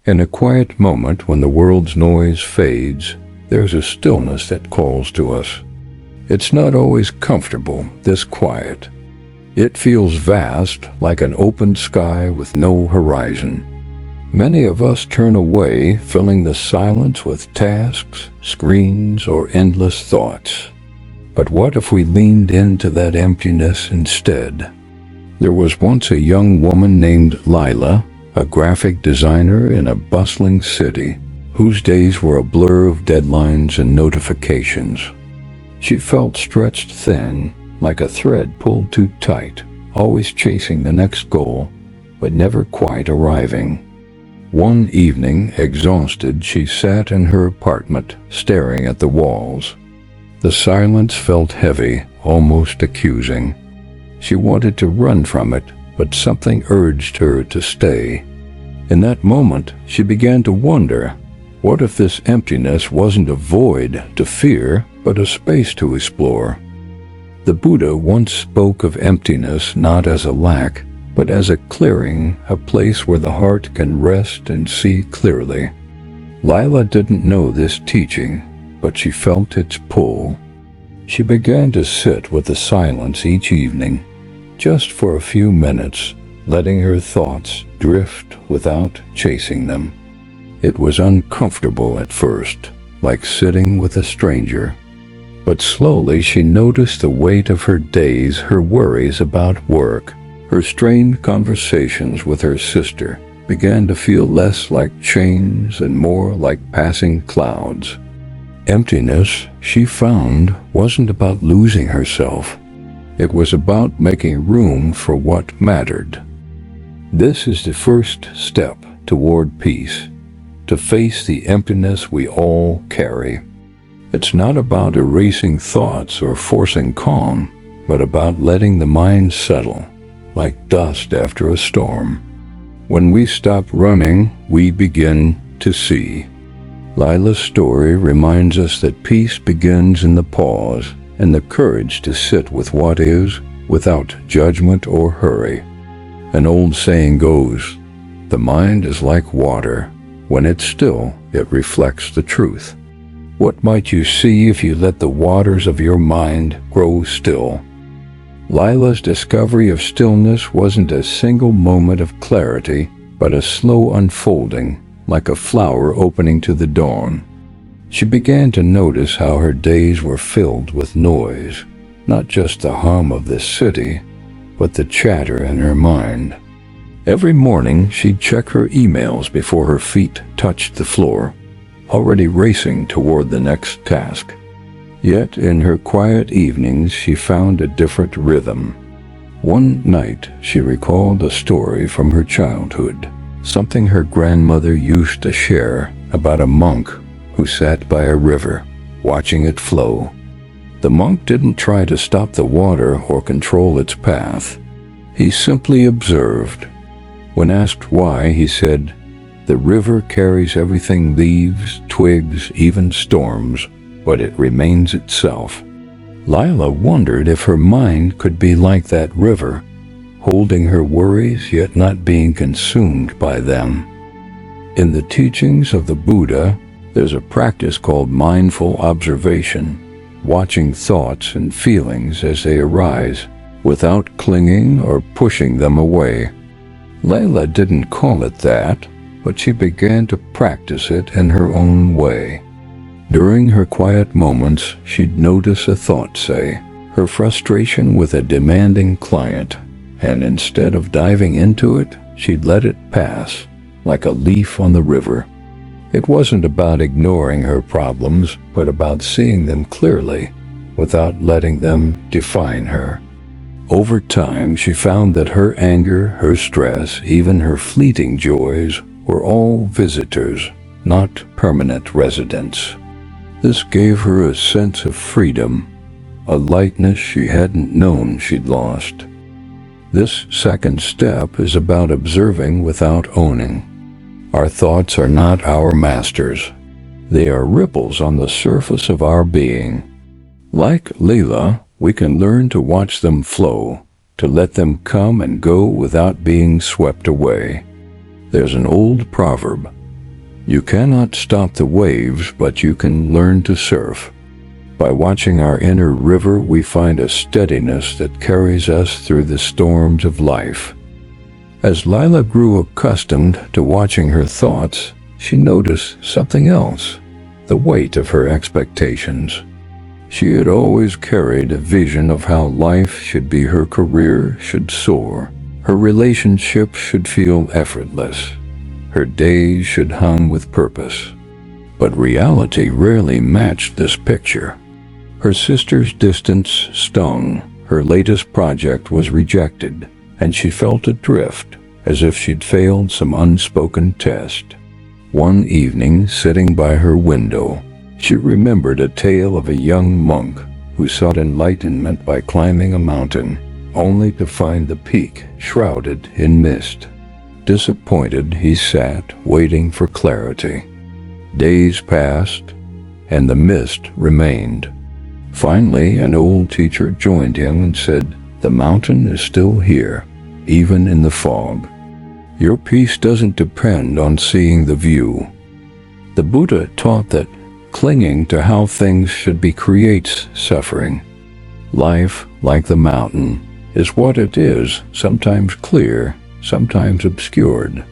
In a quiet moment when the world's noise fades, there's a stillness that calls to us. It's not always comfortable, this quiet. It feels vast, like an open sky with no horizon. Many of us turn away, filling the silence with tasks, screens, or endless thoughts. But what if we leaned into that emptiness instead? There was once a young woman named Lila, a graphic designer in a bustling city, whose days were a blur of deadlines and notifications. She felt stretched thin, like a thread pulled too tight, always chasing the next goal, but never quite arriving. One evening, exhausted, she sat in her apartment, staring at the walls. The silence felt heavy, almost accusing. She wanted to run from it, but something urged her to stay. In that moment, she began to wonder, what if this emptiness wasn't a void to fear, but a space to explore? The Buddha once spoke of emptiness not as a lack, but as a clearing, a place where the heart can rest and see clearly. Lila didn't know this teaching, but she felt its pull. She began to sit with the silence each evening, just for a few minutes, letting her thoughts drift without chasing them. It was uncomfortable at first, like sitting with a stranger. But slowly she noticed the weight of her days, her worries about work, her strained conversations with her sister began to feel less like chains and more like passing clouds. Emptiness, she found, wasn't about losing herself. It was about making room for what mattered. This is the first step toward peace, to face the emptiness we all carry. It's not about erasing thoughts or forcing calm, but about letting the mind settle, like dust after a storm. When we stop running, we begin to see. Lila's story reminds us that peace begins in the pause and the courage to sit with what is, without judgment or hurry. An old saying goes, "The mind is like water. When it's still, it reflects the truth." What might you see if you let the waters of your mind grow still? Lila's discovery of stillness wasn't a single moment of clarity, but a slow unfolding, like a flower opening to the dawn. She began to notice how her days were filled with noise, not just the hum of the city, but the chatter in her mind. Every morning she'd check her emails before her feet touched the floor, already racing toward the next task. Yet in her quiet evenings she found a different rhythm. One night she recalled a story from her childhood, something her grandmother used to share about a monk who sat by a river, watching it flow. The monk didn't try to stop the water or control its path. He simply observed. When asked why, he said, "The river carries everything, leaves, twigs, even storms, but it remains itself." Lila wondered if her mind could be like that river, holding her worries yet not being consumed by them. In the teachings of the Buddha, there's a practice called mindful observation, watching thoughts and feelings as they arise, without clinging or pushing them away. Lila didn't call it that, but she began to practice it in her own way. During her quiet moments, she'd notice a thought, say, her frustration with a demanding client, and instead of diving into it, she'd let it pass, like a leaf on the river. It wasn't about ignoring her problems, but about seeing them clearly, without letting them define her. Over time, she found that her anger, her stress, even her fleeting joys were all visitors, not permanent residents. This gave her a sense of freedom, a lightness she hadn't known she'd lost. This second step is about observing without owning. Our thoughts are not our masters. They are ripples on the surface of our being. Like Lila, we can learn to watch them flow, to let them come and go without being swept away. There's an old proverb, You cannot stop the waves, but you can learn to surf. By watching our inner river, we find a steadiness that carries us through the storms of life. As Lila grew accustomed to watching her thoughts, she noticed something else: the weight of her expectations. She had always carried a vision of how life should be. Her career should soar. Her relationships should feel effortless. Her days should hum with purpose. But reality rarely matched this picture. Her sister's distance stung. Her latest project was rejected, and she felt adrift, as if she'd failed some unspoken test. One evening, sitting by her window, she remembered a tale of a young monk who sought enlightenment by climbing a mountain, only to find the peak shrouded in mist. Disappointed, he sat, waiting for clarity. Days passed, and the mist remained. Finally, an old teacher joined him and said, "The mountain is still here, even in the fog. Your peace doesn't depend on seeing the view." The Buddha taught that clinging to how things should be creates suffering. Life, like the mountain, is what it is, sometimes clear, sometimes obscured.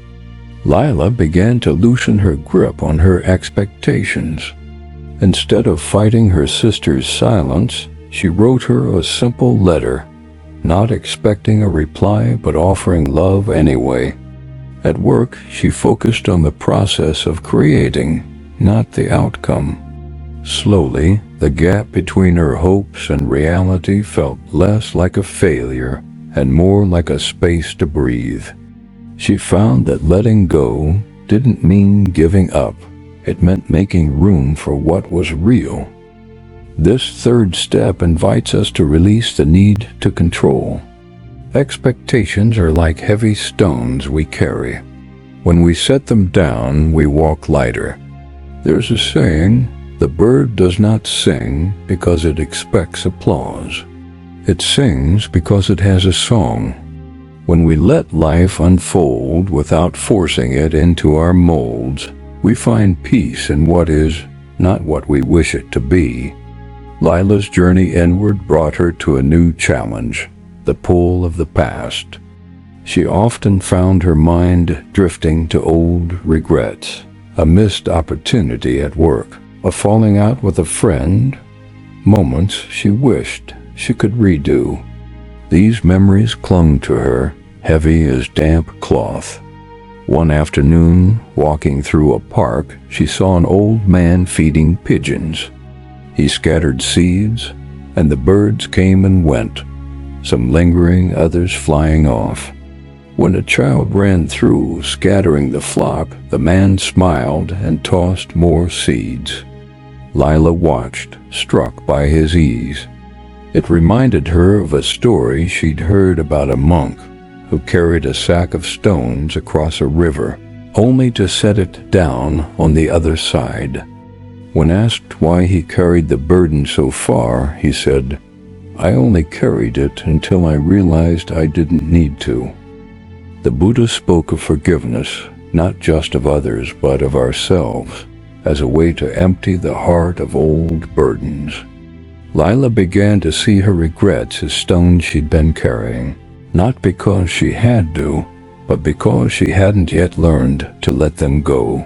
Lila began to loosen her grip on her expectations. Instead of fighting her sister's silence, she wrote her a simple letter, not expecting a reply but offering love anyway. At work, she focused on the process of creating, not the outcome. Slowly, the gap between her hopes and reality felt less like a failure and more like a space to breathe. She found that letting go didn't mean giving up. It meant making room for what was real. This third step invites us to release the need to control. Expectations are like heavy stones we carry. When we set them down, we walk lighter. There's a saying, the bird does not sing because it expects applause. It sings because it has a song. When we let life unfold without forcing it into our molds, we find peace in what is, not what we wish it to be. Lila's journey inward brought her to a new challenge, the pull of the past. She often found her mind drifting to old regrets, a missed opportunity at work, a falling out with a friend, moments she wished she could redo. These memories clung to her, heavy as damp cloth. One afternoon, walking through a park, she saw an old man feeding pigeons. He scattered seeds, and the birds came and went, some lingering, others flying off. When a child ran through, scattering the flock, the man smiled and tossed more seeds. Lila watched, struck by his ease. It reminded her of a story she'd heard about a monk who carried a sack of stones across a river, only to set it down on the other side. When asked why he carried the burden so far, he said, "I only carried it until I realized I didn't need to." The Buddha spoke of forgiveness, not just of others, but of ourselves, as a way to empty the heart of old burdens. Lila began to see her regrets as stones she'd been carrying, not because she had to, but because she hadn't yet learned to let them go.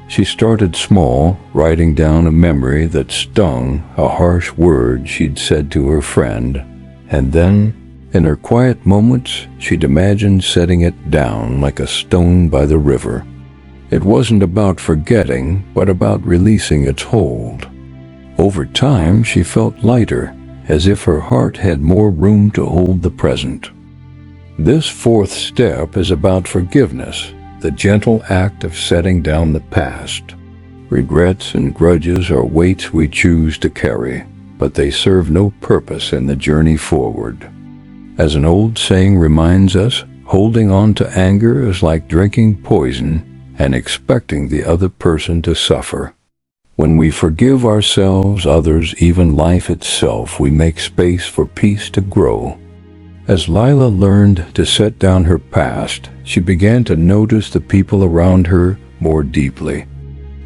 She started small, writing down a memory that stung, a harsh word she'd said to her friend, and then, in her quiet moments, she'd imagined setting it down like a stone by the river. It wasn't about forgetting, but about releasing its hold. Over time, she felt lighter, as if her heart had more room to hold the present. This fourth step is about forgiveness, the gentle act of setting down the past. Regrets and grudges are weights we choose to carry, but they serve no purpose in the journey forward. As an old saying reminds us, holding on to anger is like drinking poison and expecting the other person to suffer. When we forgive ourselves, others, even life itself, we make space for peace to grow. As Lila learned to set down her past, she began to notice the people around her more deeply.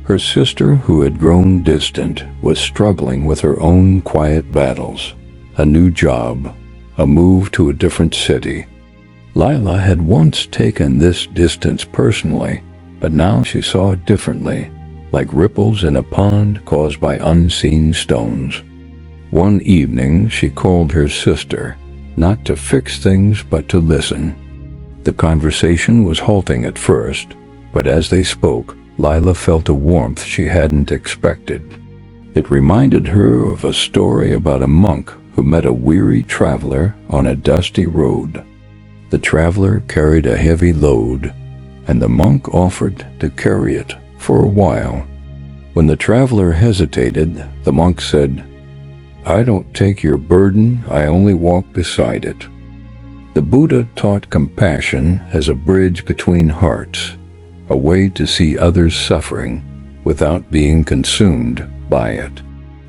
Her sister, who had grown distant, was struggling with her own quiet battles. A new job, a move to a different city. Lila had once taken this distance personally, but now she saw it differently, like ripples in a pond caused by unseen stones. One evening she called her sister, not to fix things but to listen. The conversation was halting at first, but as they spoke, Lila felt a warmth she hadn't expected. It reminded her of a story about a monk who met a weary traveler on a dusty road. The traveler carried a heavy load, and the monk offered to carry it for a while. When the traveler hesitated, the monk said, "I don't take your burden, I only walk beside it." The Buddha taught compassion as a bridge between hearts, a way to see others suffering without being consumed by it.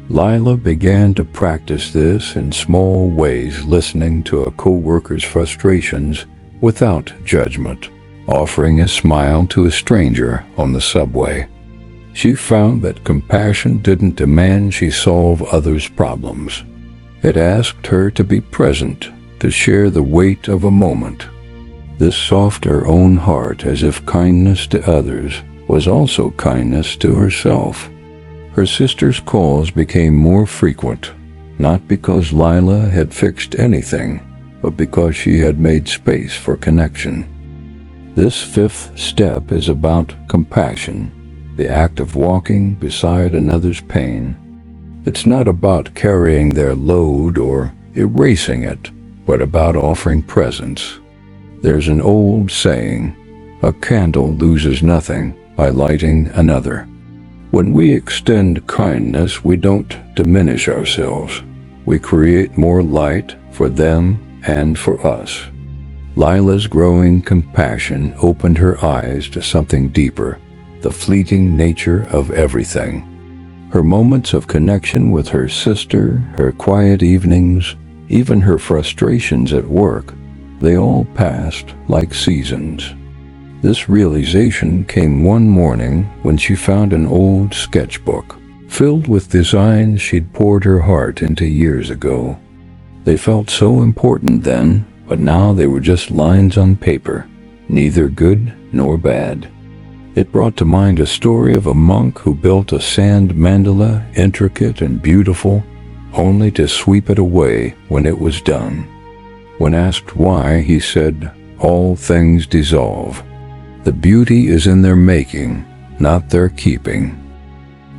Lila began to practice this in small ways, listening to a co-worker's frustrations without judgment, offering a smile to a stranger on the subway. She found that compassion didn't demand she solve others' problems. It asked her to be present, to share the weight of a moment. This softened her own heart, as if kindness to others was also kindness to herself. Her sister's calls became more frequent, not because Lila had fixed anything, but because she had made space for connection. This fifth step is about compassion, the act of walking beside another's pain. It's not about carrying their load or erasing it, but about offering presence. There's an old saying, "A candle loses nothing by lighting another." When we extend kindness, we don't diminish ourselves. We create more light for them and for us. Lila's growing compassion opened her eyes to something deeper, the fleeting nature of everything. Her moments of connection with her sister, her quiet evenings, even her frustrations at work, they all passed like seasons. This realization came one morning when she found an old sketchbook filled with designs she'd poured her heart into years ago. They felt so important then, but now they were just lines on paper, neither good nor bad. It brought to mind a story of a monk who built a sand mandala, intricate and beautiful, only to sweep it away when it was done. When asked why, he said, "All things dissolve. The beauty is in their making, not their keeping."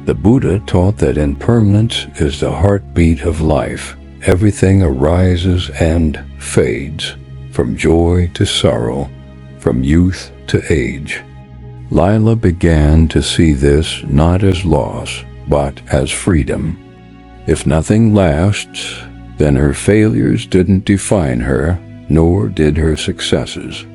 The Buddha taught that impermanence is the heartbeat of life. Everything arises and fades, from joy to sorrow, from youth to age. Lila began to see this not as loss, but as freedom. If nothing lasts, then her failures didn't define her, nor did her successes.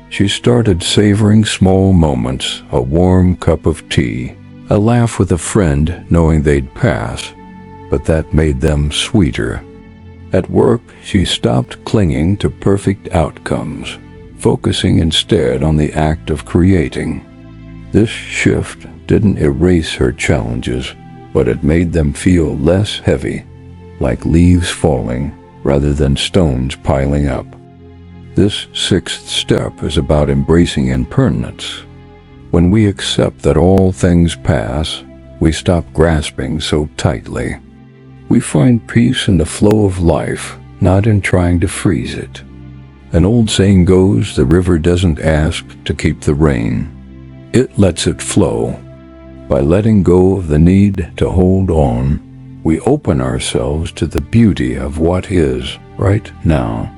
She started savoring small moments, a warm cup of tea, a laugh with a friend knowing they'd pass, but that made them sweeter. At work, she stopped clinging to perfect outcomes, focusing instead on the act of creating. This shift didn't erase her challenges, but it made them feel less heavy, like leaves falling rather than stones piling up. This sixth step is about embracing impermanence. When we accept that all things pass, we stop grasping so tightly. We find peace in the flow of life, not in trying to freeze it. An old saying goes, the river doesn't ask to keep the rain. It lets it flow. By letting go of the need to hold on, we open ourselves to the beauty of what is right now.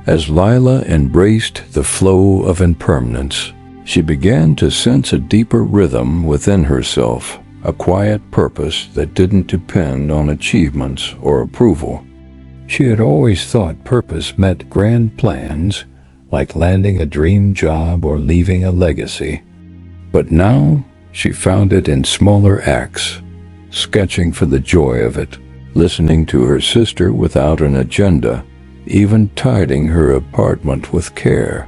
As Lila embraced the flow of impermanence, she began to sense a deeper rhythm within herself, a quiet purpose that didn't depend on achievements or approval. She had always thought purpose meant grand plans, like landing a dream job or leaving a legacy. But now she found it in smaller acts, sketching for the joy of it, listening to her sister without an agenda, even tidying her apartment with care.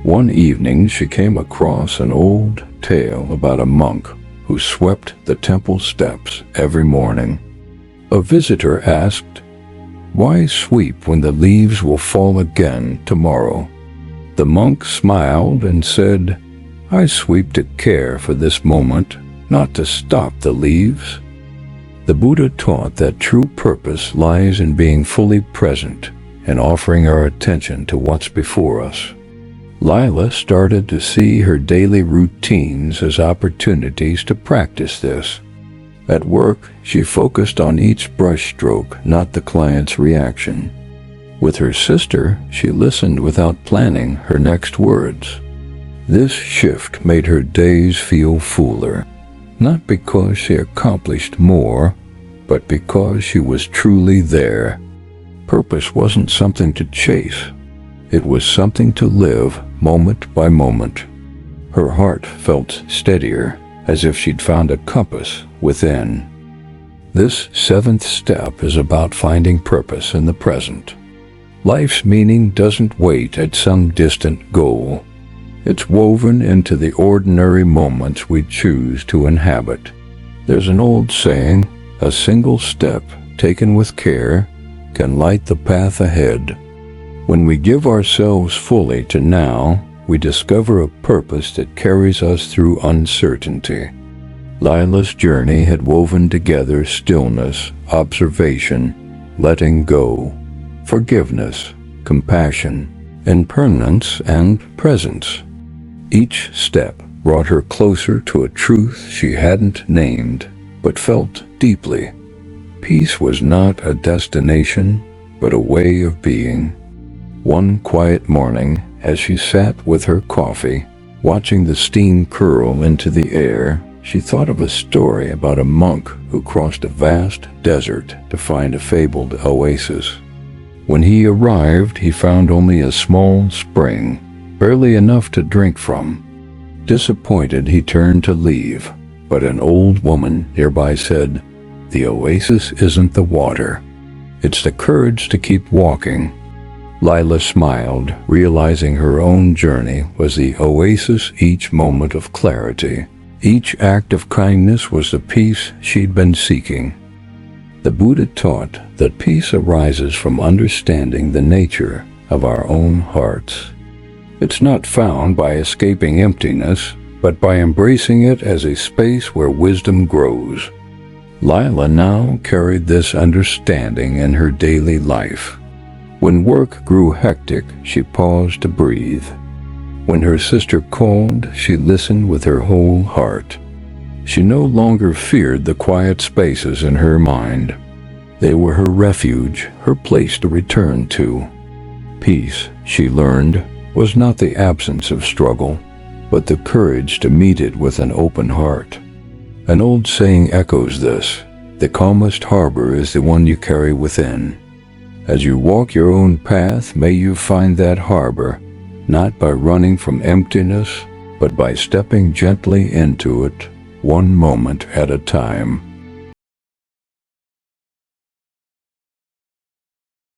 One evening she came across an old tale about a monk who swept the temple steps every morning. A visitor asked, "Why sweep when the leaves will fall again tomorrow?" The monk smiled and said, "I sweep to care for this moment, not to stop the leaves." The Buddha taught that true purpose lies in being fully present and offering our attention to what's before us. Lila started to see her daily routines as opportunities to practice this. At work, she focused on each brushstroke, not the client's reaction. With her sister, she listened without planning her next words. This shift made her days feel fuller, not because she accomplished more, but because she was truly there. Purpose wasn't something to chase. It was something to live moment by moment. Her heart felt steadier, as if she'd found a compass within. This seventh step is about finding purpose in the present. Life's meaning doesn't wait at some distant goal. It's woven into the ordinary moments we choose to inhabit. There's an old saying, "A single step taken with care can light the path ahead." When we give ourselves fully to now, we discover a purpose that carries us through uncertainty. Lila's journey had woven together stillness, observation, letting go, forgiveness, compassion, impermanence, and presence. Each step brought her closer to a truth she hadn't named, but felt deeply. Peace was not a destination, but a way of being. One quiet morning, as she sat with her coffee, watching the steam curl into the air, she thought of a story about a monk who crossed a vast desert to find a fabled oasis. When he arrived, he found only a small spring, barely enough to drink from. Disappointed, he turned to leave, but an old woman nearby said, "The oasis isn't the water. It's the courage to keep walking." Lila smiled, realizing her own journey was the oasis, each moment of clarity. Each act of kindness was the peace she'd been seeking. The Buddha taught that peace arises from understanding the nature of our own hearts. It's not found by escaping emptiness, but by embracing it as a space where wisdom grows. Lila now carried this understanding in her daily life. When work grew hectic, she paused to breathe. When her sister called, she listened with her whole heart. She no longer feared the quiet spaces in her mind. They were her refuge, her place to return to. Peace, she learned, was not the absence of struggle, but the courage to meet it with an open heart. An old saying echoes this: the calmest harbor is the one you carry within. As you walk your own path, may you find that harbor, not by running from emptiness, but by stepping gently into it, one moment at a time.